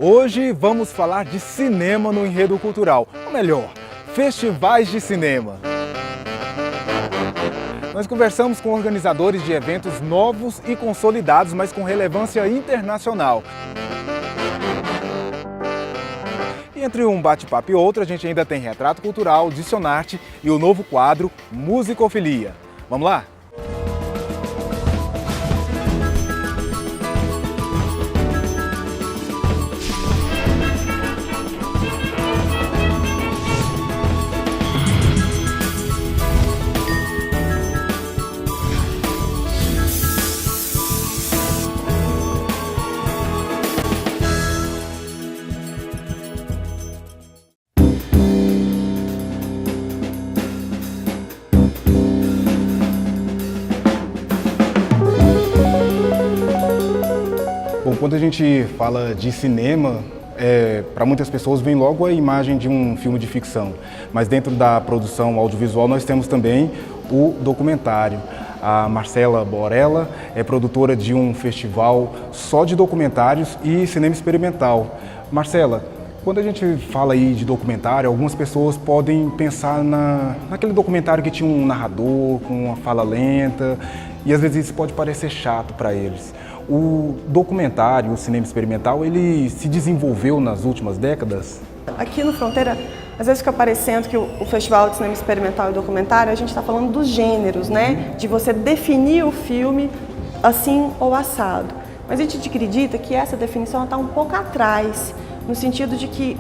Hoje vamos falar de cinema no enredo cultural, ou melhor, festivais de cinema. Nós conversamos com organizadores de eventos novos e consolidados, mas com relevância internacional. E entre um bate-papo e outro, a gente ainda tem retrato cultural, dicionarte e o novo quadro Musicofilia. Vamos lá? Bom, quando a gente fala de cinema, para muitas pessoas vem logo a imagem de um filme de ficção. Mas dentro da produção audiovisual nós temos também o documentário. A Marcela Borella é produtora de um festival só de documentários e cinema experimental. Marcela, quando a gente fala aí de documentário, algumas pessoas podem pensar naquele documentário que tinha um narrador com uma fala lenta e às vezes isso pode parecer chato para eles. O documentário, o cinema experimental, ele se desenvolveu nas últimas décadas? Aqui no Fronteira, às vezes fica parecendo que o Festival de Cinema Experimental e Documentário, a gente está falando dos gêneros, né? De você definir o filme assim ou assado. Mas a gente acredita que essa definição está um pouco atrás, no sentido de que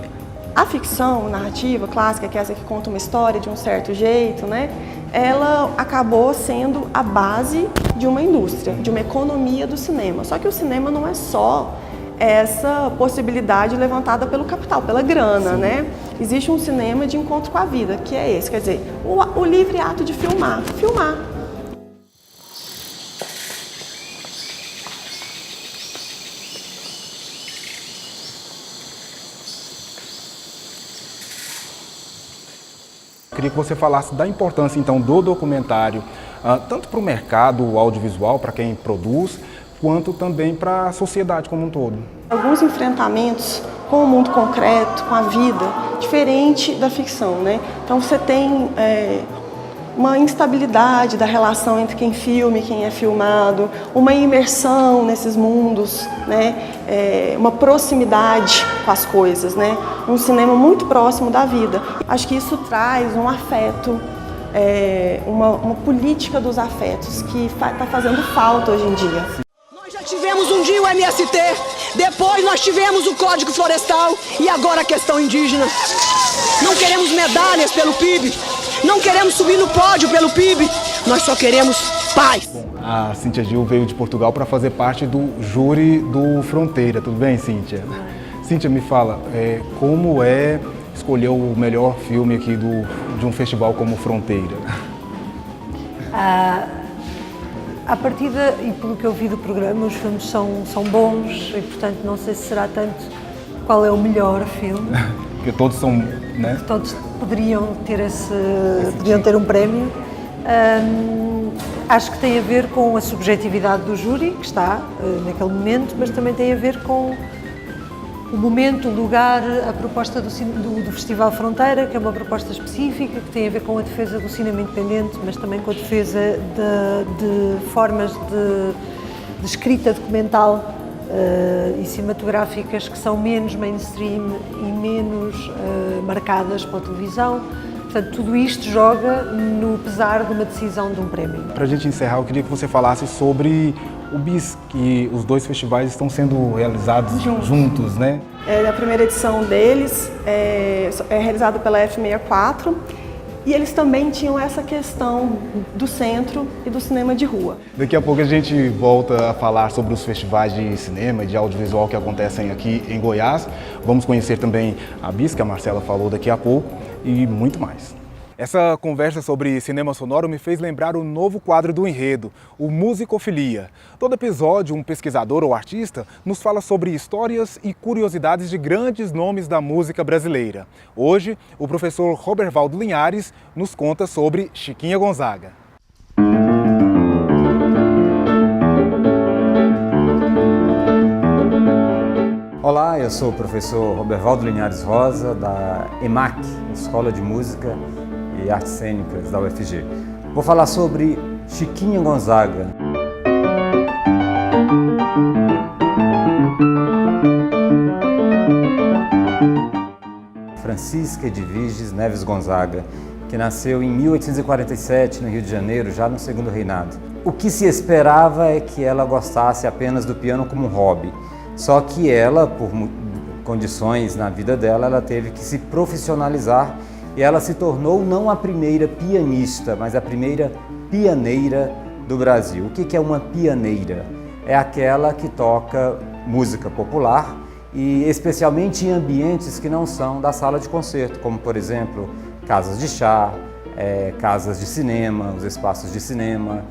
a ficção, a narrativa clássica, que é essa que conta uma história de um certo jeito, né? Ela acabou sendo a base de uma indústria, de uma economia do cinema. Só que o cinema não é só essa possibilidade levantada pelo capital, pela grana, né? Existe um cinema de encontro com a vida, que é esse, quer dizer, o livre ato de filmar. Queria que você falasse da importância, então, do documentário, tanto para o mercado audiovisual, para quem produz, quanto também para a sociedade como um todo. Alguns enfrentamentos com o mundo concreto, com a vida, diferente da ficção, né? Então você tem uma instabilidade da relação entre quem filma e quem é filmado, uma imersão nesses mundos, né? Uma proximidade com as coisas, né? Um cinema muito próximo da vida. Acho que isso traz um afeto, uma política dos afetos que está fazendo falta hoje em dia. Nós já tivemos um dia o MST, depois nós tivemos o Código Florestal e agora a questão indígena. Não queremos medalhas pelo PIB, não queremos subir no pódio pelo PIB, nós só queremos paz. Bom, a Cíntia Gil veio de Portugal para fazer parte do júri do Fronteira, tudo bem, Cíntia? Cíntia, me fala, como é escolher o melhor filme aqui de um festival como Fronteira? À partida, e pelo que eu vi do programa, os filmes são bons e, portanto, não sei se será tanto qual é o melhor filme. Porque todos são, né? Todos poderiam ter um prémio. Acho que tem a ver com a subjetividade do júri, que está naquele momento, mas também tem a ver com o momento, o lugar, a proposta do Festival Fronteira, que é uma proposta específica, que tem a ver com a defesa do cinema independente, mas também com a defesa de formas de escrita documental e cinematográficas que são menos mainstream e menos marcadas pela televisão. Portanto, tudo isto joga no pesar de uma decisão de um prémio. Para a gente encerrar, eu queria que você falasse sobre o BIS, que os dois festivais estão sendo realizados juntos, né? A primeira edição deles é realizada pela F64 e eles também tinham essa questão do centro e do cinema de rua. Daqui a pouco a gente volta a falar sobre os festivais de cinema e de audiovisual que acontecem aqui em Goiás. Vamos conhecer também a BIS, que a Marcela falou daqui a pouco, e muito mais. Essa conversa sobre cinema sonoro me fez lembrar o novo quadro do enredo, o Musicofilia. Todo episódio, um pesquisador ou artista nos fala sobre histórias e curiosidades de grandes nomes da música brasileira. Hoje, o professor Robervaldo Linhares nos conta sobre Chiquinha Gonzaga. Olá, eu sou o professor Robervaldo Linhares Rosa, da EMAC, Escola de Música e Artes Cênicas da UFG. Vou falar sobre Chiquinha Gonzaga. Francisca Edviges Neves Gonzaga, que nasceu em 1847 no Rio de Janeiro, já no segundo reinado. O que se esperava é que ela gostasse apenas do piano como um hobby, só que ela, por condições na vida dela, ela teve que se profissionalizar e ela se tornou não a primeira pianista, mas a primeira pianeira do Brasil. O que é uma pianeira? É aquela que toca música popular e especialmente em ambientes que não são da sala de concerto, como por exemplo, casas de chá, casas de cinema, os espaços de cinema.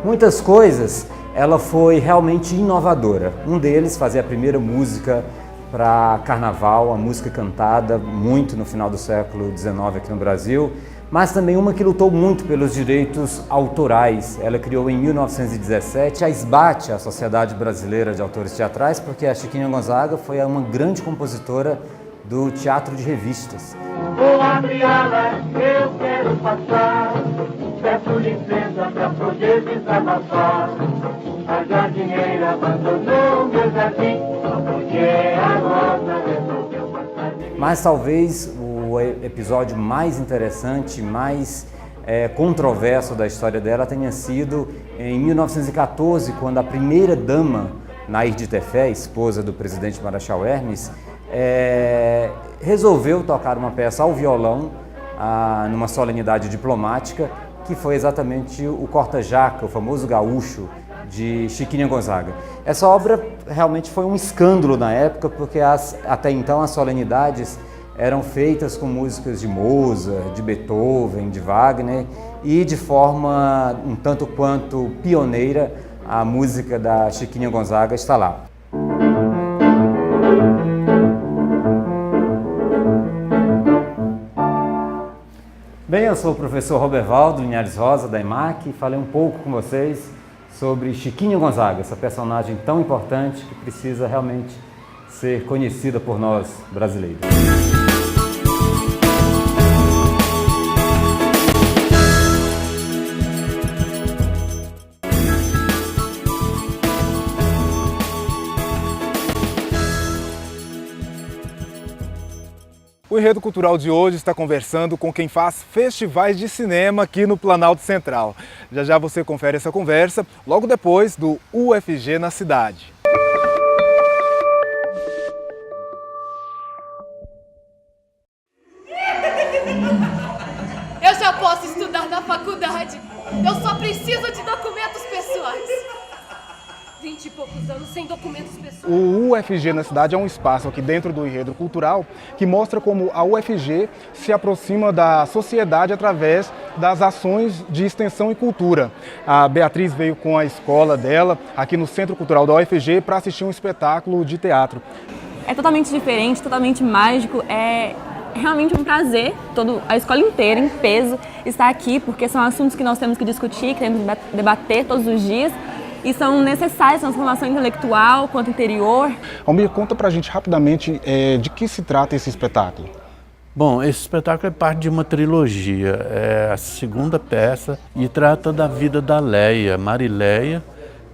Muitas coisas ela foi realmente inovadora. Um deles, fazer a primeira música para carnaval, a música cantada muito no final do século XIX aqui no Brasil, mas também uma que lutou muito pelos direitos autorais. Ela criou em 1917 a SBAT, a Sociedade Brasileira de Autores Teatrais, porque a Chiquinha Gonzaga foi uma grande compositora do teatro de revistas. Vou abrir alas, eu quero passar, peço licença para poder desabafar. A jardineira abandonou meu jardim, porque a rosa resolveu passar. Mas talvez o episódio mais interessante, mais controverso da história dela tenha sido em 1914, quando a primeira dama, Nair de Tefé, esposa do presidente Marechal Hermes, resolveu tocar uma peça ao violão numa solenidade diplomática, que foi exatamente o Corta-Jaca, o famoso gaúcho de Chiquinha Gonzaga. Essa obra realmente foi um escândalo na época, porque até então as solenidades eram feitas com músicas de Mozart, de Beethoven, de Wagner, e de forma um tanto quanto pioneira, a música da Chiquinha Gonzaga está lá. Bem, eu sou o professor Robervaldo Linhares Rosa, da EMAC, e falei um pouco com vocês sobre Chiquinha Gonzaga, essa personagem tão importante que precisa realmente ser conhecida por nós brasileiros. O Enredo Cultural de hoje está conversando com quem faz festivais de cinema aqui no Planalto Central. Já já você confere essa conversa logo depois do UFG na cidade. Eu já posso estudar na faculdade. Eu só preciso de documentos pessoais. 20 e poucos anos sem documentos pessoais. O UFG na cidade é um espaço aqui dentro do Enredo Cultural que mostra como a UFG se aproxima da sociedade através das ações de extensão e cultura. A Beatriz veio com a escola dela aqui no Centro Cultural da UFG para assistir um espetáculo de teatro. É totalmente diferente, totalmente mágico, é realmente um prazer, a escola inteira, em peso, estar aqui, porque são assuntos que nós temos que discutir, que temos que debater todos os dias. E são necessárias transformação intelectual quanto interior. Almir, conta pra gente rapidamente de que se trata esse espetáculo. Bom, esse espetáculo é parte de uma trilogia, é a segunda peça e trata da vida da Leia, Marileia,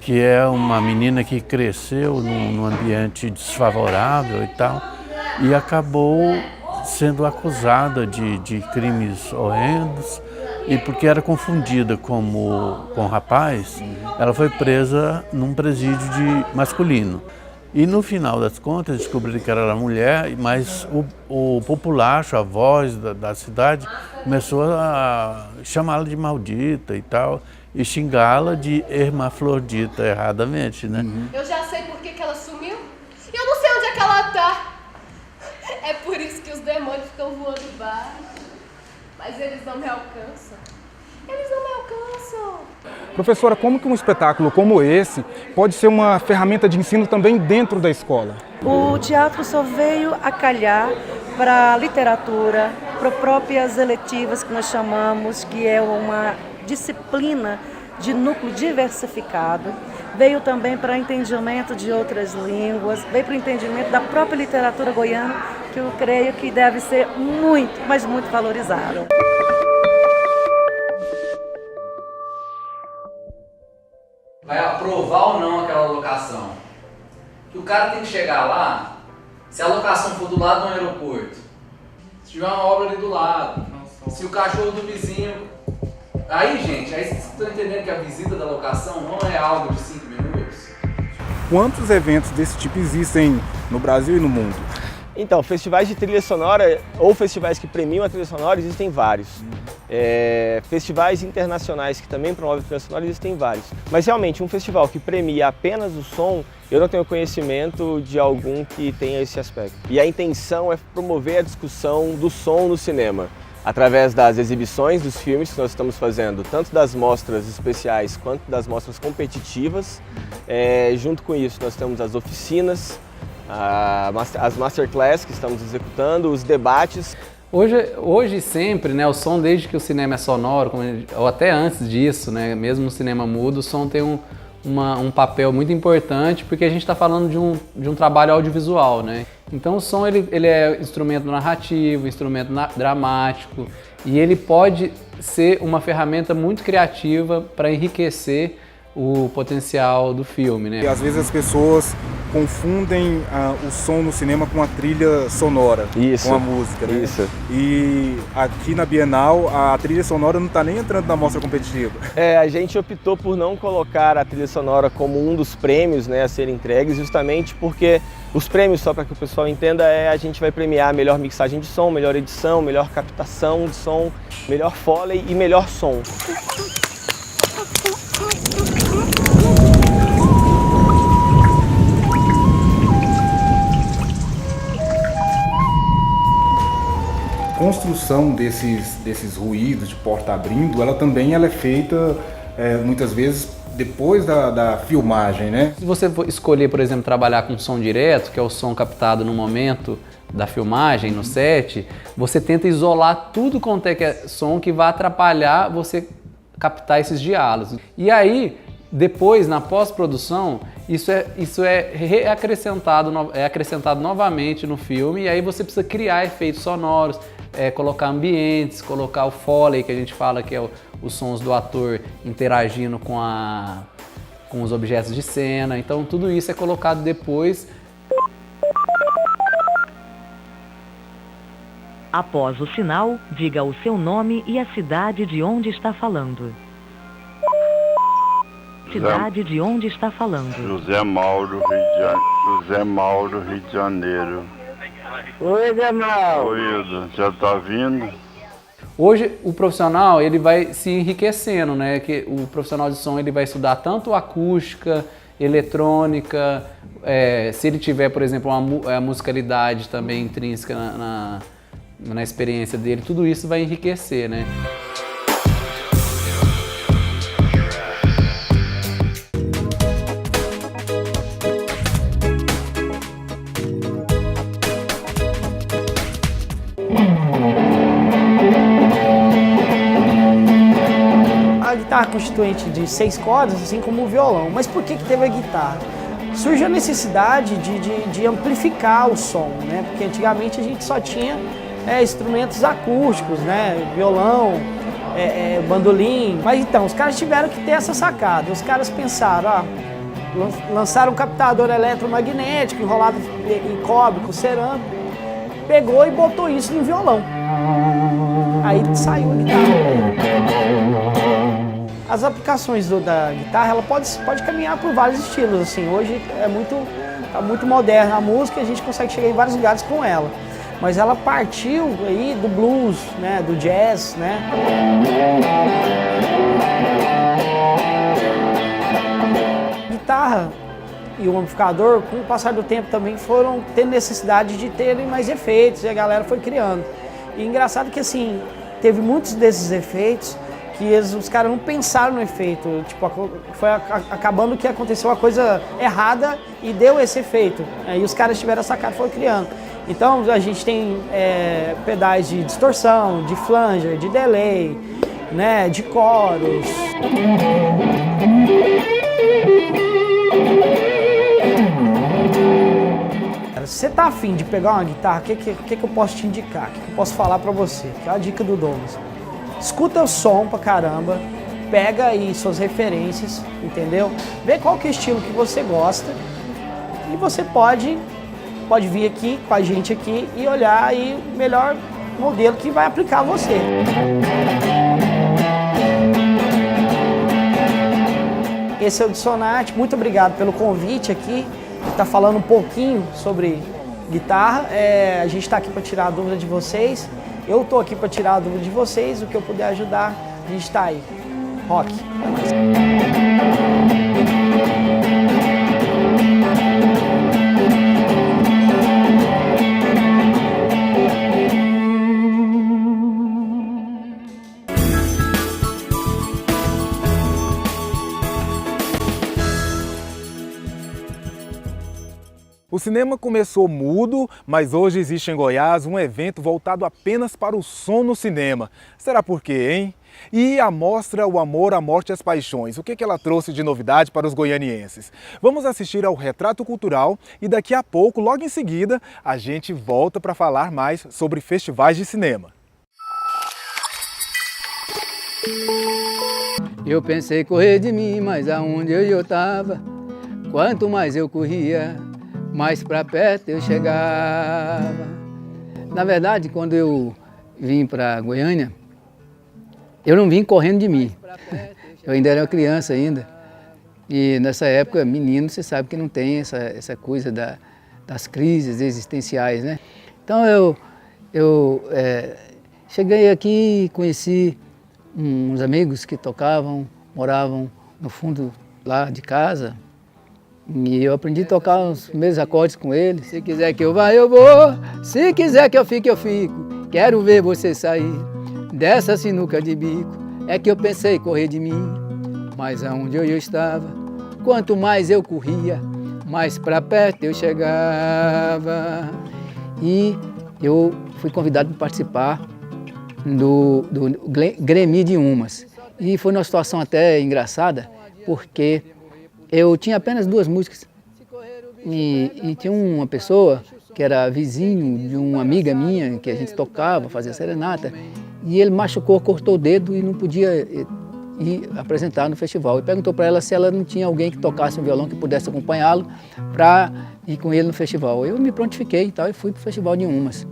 que é uma menina que cresceu num ambiente desfavorável e tal, e acabou sendo acusada de crimes horrendos, e porque era confundida com rapaz, ela foi presa num presídio masculino. E no final das contas descobriram que ela era mulher, mas o populacho, a voz da cidade, começou a chamá-la de maldita e tal, e xingá-la de hermafrodita erradamente, né? Eu já sei por que ela sumiu. Eu não sei onde é que ela tá. É por isso que os demônios ficam voando baixo. Mas eles não me alcançam. Eles não me alcançam. Professora, como que um espetáculo como esse pode ser uma ferramenta de ensino também dentro da escola? O teatro só veio a calhar para a literatura, para próprias eletivas que nós chamamos, que é uma disciplina de núcleo diversificado, veio também para entendimento de outras línguas, veio para o entendimento da própria literatura goiana, que eu creio que deve ser muito, mas muito valorizada. Vai aprovar ou não aquela locação? Que o cara tem que chegar lá, se a locação for do lado do aeroporto, se tiver uma obra ali do lado, se o cachorro do vizinho... Aí, gente, aí vocês estão entendendo que a visita da locação não é algo de 5 minutos? Quantos eventos desse tipo existem no Brasil e no mundo? Então, festivais de trilha sonora ou festivais que premiam a trilha sonora existem vários. Festivais internacionais que também promovem a trilha sonora existem vários. Mas realmente, um festival que premia apenas o som, eu não tenho conhecimento de algum que tenha esse aspecto. E a intenção é promover a discussão do som no cinema, através das exibições dos filmes que nós estamos fazendo, tanto das mostras especiais quanto das mostras competitivas. Junto com isso, nós temos as oficinas, as masterclass que estamos executando, os debates. Hoje sempre, né, o som, desde que o cinema é sonoro, ou até antes disso, né, mesmo no cinema mudo, o som tem um papel muito importante, porque a gente está falando de um trabalho audiovisual, né? Então o som ele é instrumento narrativo, instrumento dramático, e ele pode ser uma ferramenta muito criativa para enriquecer o potencial do filme, né? E às vezes as pessoas confundem o som no cinema com a trilha sonora, com a música, né? Isso. E aqui na Bienal a trilha sonora não está nem entrando na mostra competitiva. A gente optou por não colocar a trilha sonora como um dos prêmios, né, a serem entregues, justamente porque os prêmios, só para que o pessoal entenda, a gente vai premiar a melhor mixagem de som, melhor edição, melhor captação de som, melhor foley e melhor som. A construção desses ruídos de porta abrindo, ela é feita muitas vezes depois da filmagem, né? Se você for escolher, por exemplo, trabalhar com som direto, que é o som captado no momento da filmagem, no set, você tenta isolar tudo quanto é que é som que vai atrapalhar você captar esses diálogos. E aí, depois, na pós-produção, isso é acrescentado novamente no filme, e aí você precisa criar efeitos sonoros, colocar ambientes, colocar o foley, que a gente fala que é os sons do ator interagindo com os objetos de cena. Então tudo isso é colocado depois. Após o sinal, diga o seu nome e a cidade de onde está falando. Cidade de onde está falando. José Mauro, Rio de Janeiro. Oi, Gamal. Oi, Ilda, já tá vindo? Hoje o profissional ele vai se enriquecendo, né? Que o profissional de som ele vai estudar tanto acústica, eletrônica, se ele tiver, por exemplo, a musicalidade também intrínseca na experiência dele, tudo isso vai enriquecer, né? A guitarra constituinte de 6 cordas, assim como o violão. Mas por que teve a guitarra? Surgiu a necessidade de amplificar o som, né? Porque antigamente a gente só tinha instrumentos acústicos, né? Violão, bandolim. Mas então, os caras tiveram que ter essa sacada. Os caras pensaram, lançaram um captador eletromagnético enrolado em cobre com cerâmica, pegou e botou isso no violão. Aí saiu a guitarra. As aplicações da guitarra, ela pode caminhar por vários estilos, assim. Hoje tá muito moderna a música e a gente consegue chegar em vários lugares com ela. Mas ela partiu aí do blues, né, do jazz, né? Guitarra e o amplificador, com o passar do tempo também foram tendo necessidade de terem mais efeitos e a galera foi criando. E engraçado que assim, teve muitos desses efeitos que os caras não pensaram no efeito, tipo, foi acabando que aconteceu uma coisa errada e deu esse efeito. Aí os caras tiveram essa cara e foram criando. Então a gente tem pedais de distorção, de flanger, de delay, né, de coros. Se você tá afim de pegar uma guitarra, o que eu posso te indicar? O que eu posso falar pra você? Que é a dica do Douglas. Escuta o som pra caramba, pega aí suas referências, entendeu? Vê qual que é o estilo que você gosta e você pode vir aqui com a gente aqui e olhar aí o melhor modelo que vai aplicar a você. Esse é o Dissonante, muito obrigado pelo convite aqui. Está falando um pouquinho sobre guitarra. A gente está aqui para tirar a dúvida de vocês. Eu estou aqui para tirar a dúvida de vocês. O que eu puder ajudar, a gente está aí. Rock. O cinema começou mudo, mas hoje existe em Goiás um evento voltado apenas para o som no cinema. Será por quê, hein? E a mostra O Amor, a Morte e as Paixões, o que ela trouxe de novidade para os goianienses? Vamos assistir ao Retrato Cultural e daqui a pouco, logo em seguida, a gente volta para falar mais sobre festivais de cinema. Eu pensei correr de mim, mas aonde eu estava, quanto mais eu corria, mais para perto eu chegava. Na verdade, quando eu vim para Goiânia, eu não vim correndo de mim. Eu ainda era criança ainda. E nessa época, menino, você sabe que não tem essa coisa das crises existenciais, né? Então eu cheguei aqui e conheci uns amigos que tocavam, moravam no fundo lá de casa. E eu aprendi a tocar os primeiros acordes com ele. Se quiser que eu vá, eu vou. Se quiser que eu fique, eu fico. Quero ver você sair dessa sinuca de bico. É que eu pensei correr de mim, mas aonde eu estava, quanto mais eu corria, mais para perto eu chegava. E eu fui convidado para participar do Grêmio de Umas. E foi uma situação até engraçada, porque eu tinha apenas 2 músicas e tinha uma pessoa que era vizinho de uma amiga minha, que a gente tocava, fazia serenata, e ele machucou, cortou o dedo e não podia ir apresentar no festival. E perguntou para ela se ela não tinha alguém que tocasse um violão que pudesse acompanhá-lo para ir com ele no festival. Eu me prontifiquei e tal, e fui para o Festival de Umas.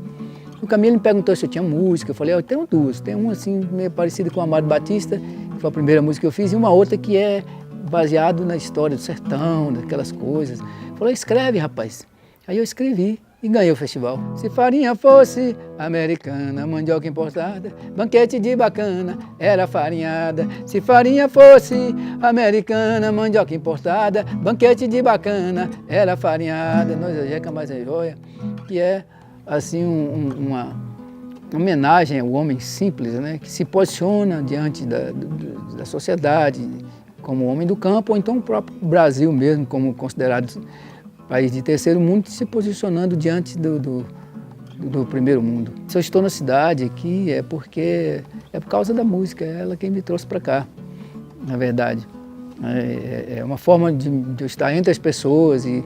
O Camilo me perguntou se eu tinha música, eu falei, eu tenho 2, tem uma assim meio parecida com a Amado Batista, que foi a primeira música que eu fiz, e uma outra que é baseado na história do sertão, daquelas coisas. Falei, escreve, rapaz. Aí eu escrevi e ganhei o festival. Se farinha fosse americana, mandioca importada, banquete de bacana, era farinhada. Se farinha fosse americana, mandioca importada, banquete de bacana, era farinhada. Nós a jeca mais a joia, que é assim uma homenagem ao homem simples, né, que se posiciona diante da sociedade, como homem do campo, ou então o próprio Brasil mesmo, como considerado país de terceiro mundo, se posicionando diante do primeiro mundo. Se eu estou na cidade aqui é porque é por causa da música, é ela quem me trouxe para cá, na verdade. É uma forma de eu estar entre as pessoas e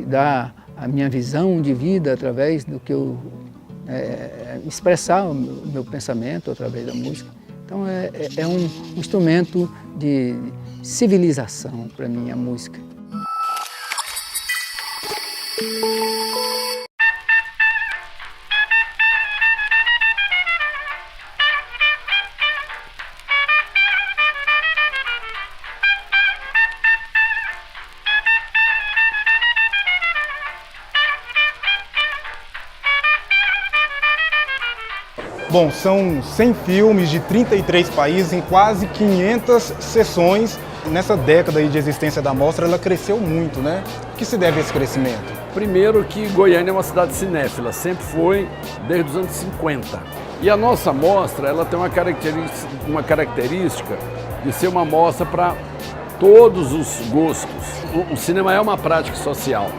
dar a minha visão de vida através do que eu expressar o meu pensamento através da música. Então é um instrumento de civilização para mim, a música. Bom, são 100 filmes de 33 países em quase 500 sessões. Nessa década aí de existência da mostra, ela cresceu muito, né? O que se deve a esse crescimento? Primeiro que Goiânia é uma cidade cinéfila, sempre foi, desde os anos 50. E a nossa mostra, ela tem uma característica de ser uma mostra para todos os gostos. O cinema é uma prática social.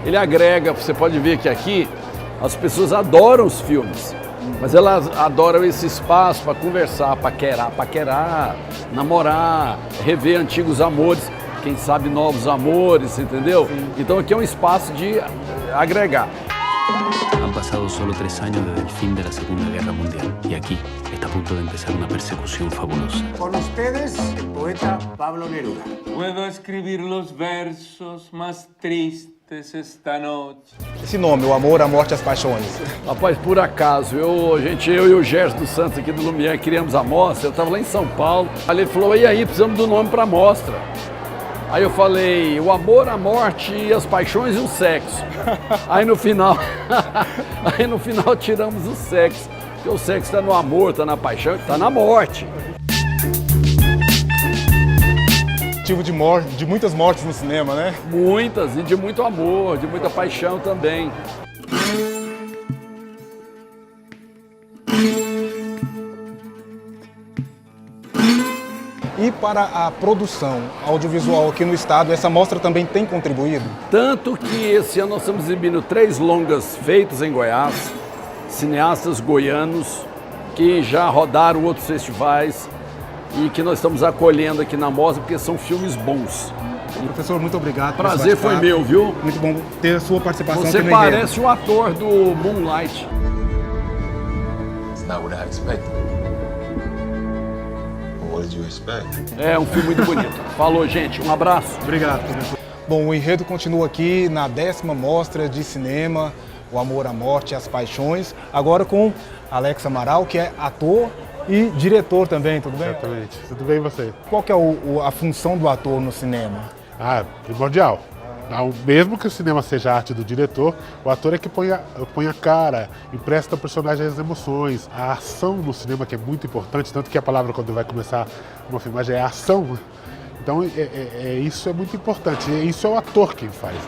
Ele agrega, você pode ver que aqui as pessoas adoram os filmes. Mas elas adoram esse espaço para conversar, paquerar, namorar, rever antigos amores, quem sabe novos amores, entendeu? Então aqui é um espaço de agregar. Han pasado solo 3 años desde el fin de la Segunda Guerra Mundial y aquí está a punto de empezar una persecución fabulosa. Con ustedes, el poeta Pablo Neruda. Puedo escribir los versos más tristes esta noche. Esse nome, O Amor, a Morte e as Paixões. Rapaz, por acaso, eu e o Gerson dos Santos aqui do Lumière criamos a mostra, eu estava lá em São Paulo. Aí ele falou, e aí, precisamos do nome para a mostra. Aí eu falei, o amor, a morte e as paixões e o sexo. Aí no final tiramos o sexo. Porque o sexo está no amor, está na paixão, está na morte. Motivo de muitas mortes no cinema, né? Muitas, e de muito amor, de muita paixão também. E para a produção audiovisual aqui no estado, essa mostra também tem contribuído? Tanto que esse ano nós estamos exibindo 3 longas feitos em Goiás, cineastas goianos que já rodaram outros festivais e que nós estamos acolhendo aqui na mostra porque são filmes bons. Professor, muito obrigado. Prazer foi meu, viu? Muito bom ter a sua participação. Você parece o ator do Moonlight. It's not what I expected. What did you expect? É um filme muito bonito. Falou, gente. Um abraço. Obrigado, professor. Bom, o enredo continua aqui na 10ª Mostra de Cinema, O Amor, a Morte e as Paixões, agora com Alex Amaral, que é ator e diretor também, tudo bem? Exatamente. Tudo bem e você? Qual que é a função do ator no cinema? Primordial. Mesmo que o cinema seja a arte do diretor, o ator é que põe a cara, empresta ao personagem as emoções. A ação no cinema que é muito importante, tanto que a palavra quando vai começar uma filmagem é ação. Então isso é muito importante, e isso é o ator quem faz. Né?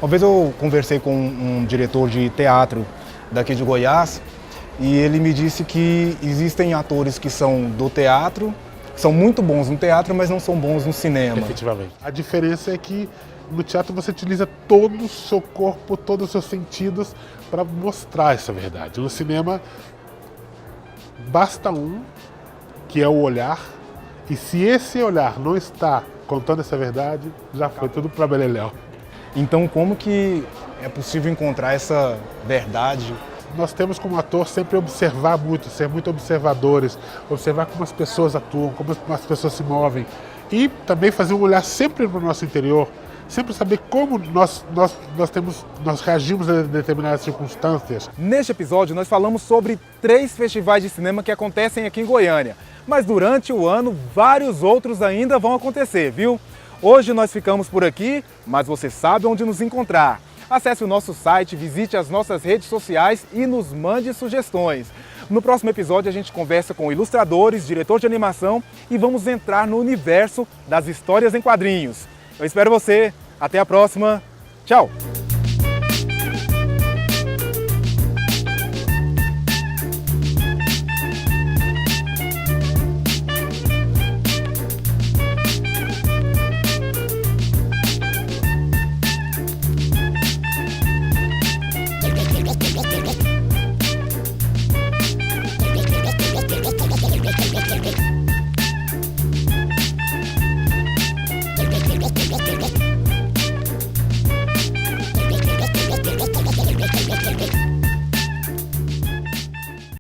Uma vez eu conversei com um diretor de teatro daqui de Goiás e ele me disse que existem atores que são do teatro, que são muito bons no teatro, mas não são bons no cinema. Efetivamente. A diferença é que no teatro você utiliza todo o seu corpo, todos os seus sentidos para mostrar essa verdade. No cinema, basta que é o olhar, e se esse olhar não está contando essa verdade, já foi tudo para beleléu. Então, como que é possível encontrar essa verdade? Nós temos como ator sempre observar muito, ser muito observadores, observar como as pessoas atuam, como as pessoas se movem e também fazer um olhar sempre para o nosso interior, sempre saber como nós reagimos a determinadas circunstâncias. Neste episódio, nós falamos sobre 3 festivais de cinema que acontecem aqui em Goiânia, mas durante o ano, vários outros ainda vão acontecer, viu? Hoje nós ficamos por aqui, mas você sabe onde nos encontrar. Acesse o nosso site, visite as nossas redes sociais e nos mande sugestões. No próximo episódio a gente conversa com ilustradores, diretor de animação e vamos entrar no universo das histórias em quadrinhos. Eu espero você. Até a próxima. Tchau!